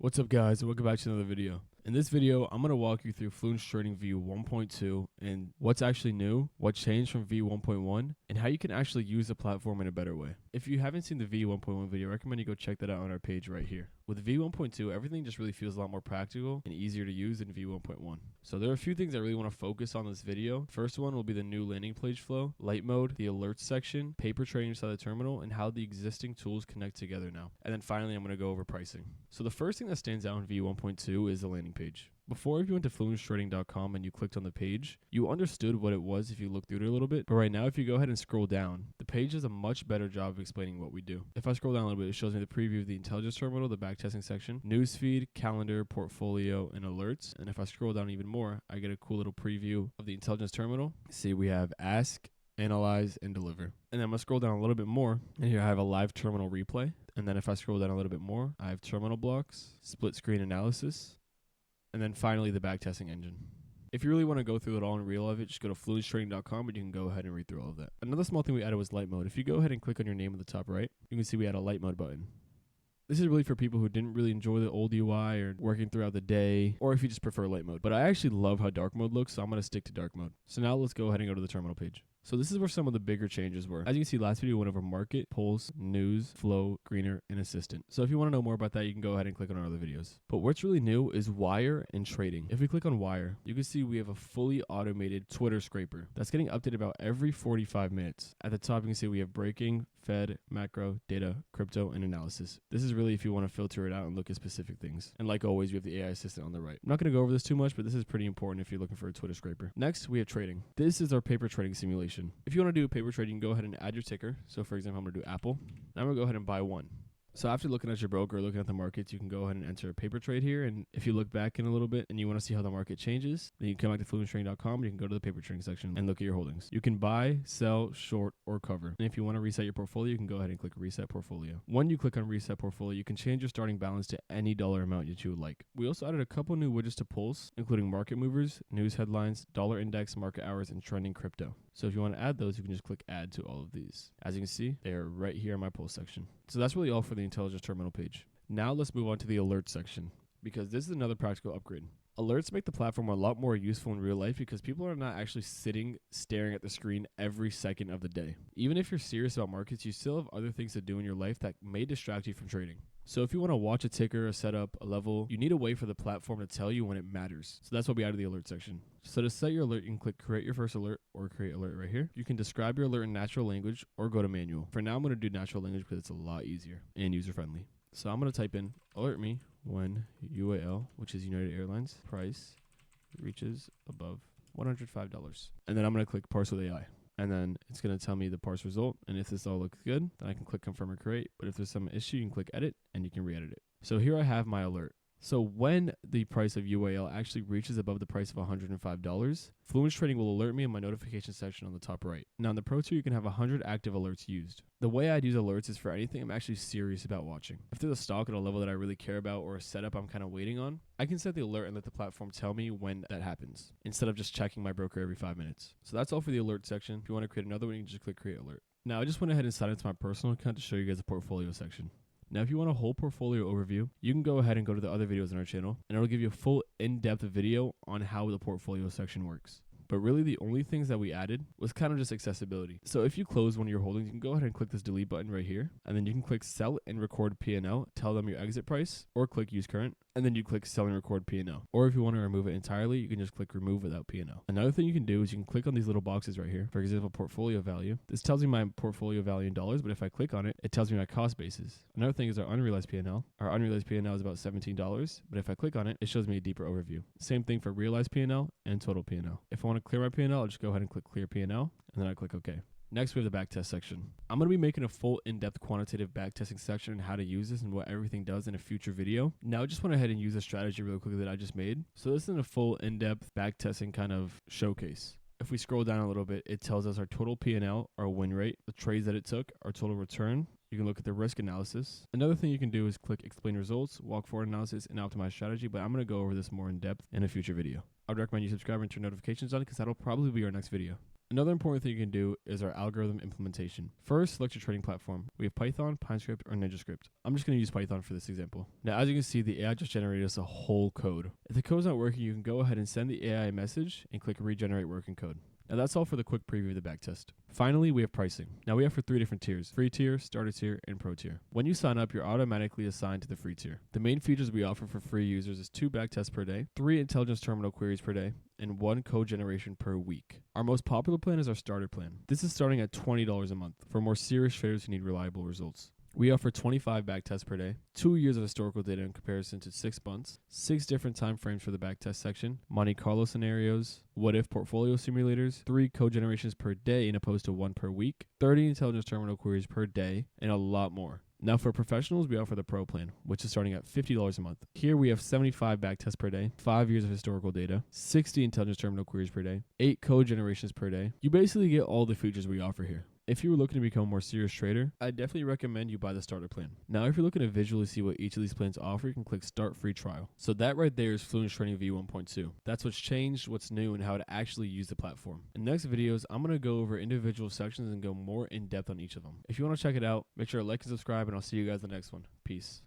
What's up, guys, and welcome back to another video. In this video, I'm going to walk you through FluenceTrading v1.2 and what's actually new, what changed from v1.1, and how you can actually use the platform in a better way. If you haven't seen the v1.1 video, I recommend you go check that out on our page right here. With v1.2, everything just really feels a lot more practical and easier to use than v1.1. So there are a few things I really want to focus on this video. First one will be the new landing page flow, light mode, the alerts section, paper trading inside the terminal, and how the existing tools connect together now. And then finally, I'm going to go over pricing. So the first thing that stands out in v1.2 is the landing page. Before, if you went to FluenceTrading.com and you clicked on the page, you understood what it was if you looked through it a little bit. But right now, if you go ahead and scroll down, the page does a much better job of explaining what we do. If I scroll down a little bit, it shows me the preview of the intelligence terminal, the backtesting section, newsfeed, calendar, portfolio, and alerts. And if I scroll down even more, I get a cool little preview of the intelligence terminal. See, we have ask, analyze, and deliver. And then I'm going to scroll down a little bit more, and here I have a live terminal replay. And then if I scroll down a little bit more, I have terminal blocks, split screen analysis, and then finally the backtesting engine. If you really want to go through it all and read all of it, just go to FluenceTrading.com and you can go ahead and read through all of that. Another small thing we added was light mode. If you go ahead and click on your name at the top right, you can see we had a light mode button. This is really for people who didn't really enjoy the old UI or working throughout the day, or if you just prefer light mode. But I actually love how dark mode looks, so I'm going to stick to dark mode. So now let's go ahead and go to the terminal page. So this is where some of the bigger changes were. As you can see, last video went over market, pulse, news, flow, greener, and assistant. So if you want to know more about that, you can go ahead and click on our other videos. But what's really new is wire and trading. If we click on wire, you can see we have a fully automated Twitter scraper that's getting updated about every 45 minutes. At the top, you can see we have breaking, Fed, macro, data, crypto, and analysis. This is really if you want to filter it out and look at specific things. And like always, we have the AI assistant on the right. I'm not going to go over this too much, but this is pretty important if you're looking for a Twitter scraper. Next, we have trading. This is our paper trading simulation. If you want to do a paper trade, you can go ahead and add your ticker. So for example, I'm going to do Apple. Now I'm going to go ahead and buy one. So after looking at your broker, looking at the markets, you can go ahead and enter a paper trade here. And if you look back in a little bit and you want to see how the market changes, then you can come back to FluenceTrading.com and you can go to the paper trading section and look at your holdings. You can buy, sell, short, or cover. And if you want to reset your portfolio, you can go ahead and click reset portfolio. When you click on reset portfolio, you can change your starting balance to any dollar amount that you would like. We also added a couple new widgets to Pulse, including market movers, news headlines, dollar index, market hours, and trending crypto. So if you want to add those, you can just click add to all of these. As you can see, they are right here in my Pulse section. So that's really all for the intelligence terminal page. Now let's move on to the alert section, because this is another practical upgrade. Alerts make the platform a lot more useful in real life because people are not actually staring at the screen every second of the day. Even if you're serious about markets, you still have other things to do in your life that may distract you from trading. So if you want to watch a ticker, a setup, a level, you need a way for the platform to tell you when it matters. So that's what we added the alert section. So to set your alert, you can click create your first alert or create alert right here. You can describe your alert in natural language or go to manual. For now, I'm going to do natural language because it's a lot easier and user friendly. So I'm going to type in alert me when UAL, which is United Airlines, price reaches above $105. And then I'm going to click parse with AI. And then it's going to tell me the parse result. And if this all looks good, then I can click confirm or create. But if there's some issue, you can click edit and you can re-edit it. So here I have my alert. So when the price of UAL actually reaches above the price of $105, FluenceTrading will alert me in my notification section on the top right. Now in the Pro Tool, you can have 100 active alerts used. The way I'd use alerts is for anything I'm actually serious about watching. If there's a stock at a level that I really care about or a setup I'm kind of waiting on, I can set the alert and let the platform tell me when that happens, instead of just checking my broker every 5 minutes. So that's all for the alert section. If you want to create another one, you can just click create alert. Now I just went ahead and signed into my personal account to show you guys the portfolio section. Now, if you want a whole portfolio overview, you can go ahead and go to the other videos on our channel, and it'll give you a full in-depth video on how the portfolio section works. But really the only things that we added was kind of just accessibility. So if you close one of your holdings, you can go ahead and click this delete button right here, and then you can click sell and record P&L, tell them your exit price, or click use current, and then you click sell and record P&L. Or if you want to remove it entirely, you can just click remove without P&L. Another thing you can do is you can click on these little boxes right here. For example, portfolio value. This tells me my portfolio value in dollars, but if I click on it, it tells me my cost basis. Another thing is our unrealized P&L. Our unrealized P&L is about $17, but if I click on it, it shows me a deeper overview. Same thing for realized P&L and total P&L. If I want to clear my P&L, I'll just go ahead and click clear P&L, and then I click OK. Next, we have the backtest section. I'm going to be making a full in-depth quantitative backtesting section on how to use this and what everything does in a future video. Now, I just went ahead and use a strategy really quickly that I just made. So this is a full in-depth backtesting kind of showcase. If we scroll down a little bit, it tells us our total P&L, our win rate, the trades that it took, our total return. You can look at the risk analysis. Another thing you can do is click explain results, walk forward analysis, and optimize strategy, but I'm going to go over this more in depth in a future video. I would recommend you subscribe and turn notifications on because that'll probably be our next video. Another important thing you can do is our algorithm implementation. First, select your trading platform. We have Python, PineScript, or NinjaScript. I'm just going to use Python for this example. Now, as you can see, the AI just generated us a whole code. If the code's not working, you can go ahead and send the AI a message and click regenerate working code. Now that's all for the quick preview of the backtest. Finally, we have pricing. Now we have for 3 different tiers: free tier, starter tier, and pro tier. When you sign up, you're automatically assigned to the free tier. The main features we offer for free users is 2 backtests per day, 3 intelligence terminal queries per day, and 1 code generation per week. Our most popular plan is our starter plan. This is starting at $20 a month for more serious traders who need reliable results. We offer 25 backtests per day, 2 years of historical data in comparison to 6 months, 6 different time frames for the backtest section, Monte Carlo scenarios, what-if portfolio simulators, 3 code generations per day in opposed to 1 per week, 30 intelligence terminal queries per day, and a lot more. Now for professionals, we offer the Pro plan, which is starting at $50 a month. Here we have 75 backtests per day, 5 years of historical data, 60 intelligence terminal queries per day, 8 code generations per day. You basically get all the features we offer here. If you were looking to become a more serious trader, I definitely recommend you buy the starter plan. Now, if you're looking to visually see what each of these plans offer, you can click Start Free Trial. So that right there is FluenceTrading v1.2. That's what's changed, what's new, and how to actually use the platform. In the next videos, I'm going to go over individual sections and go more in depth on each of them. If you want to check it out, make sure to like and subscribe, and I'll see you guys in the next one. Peace.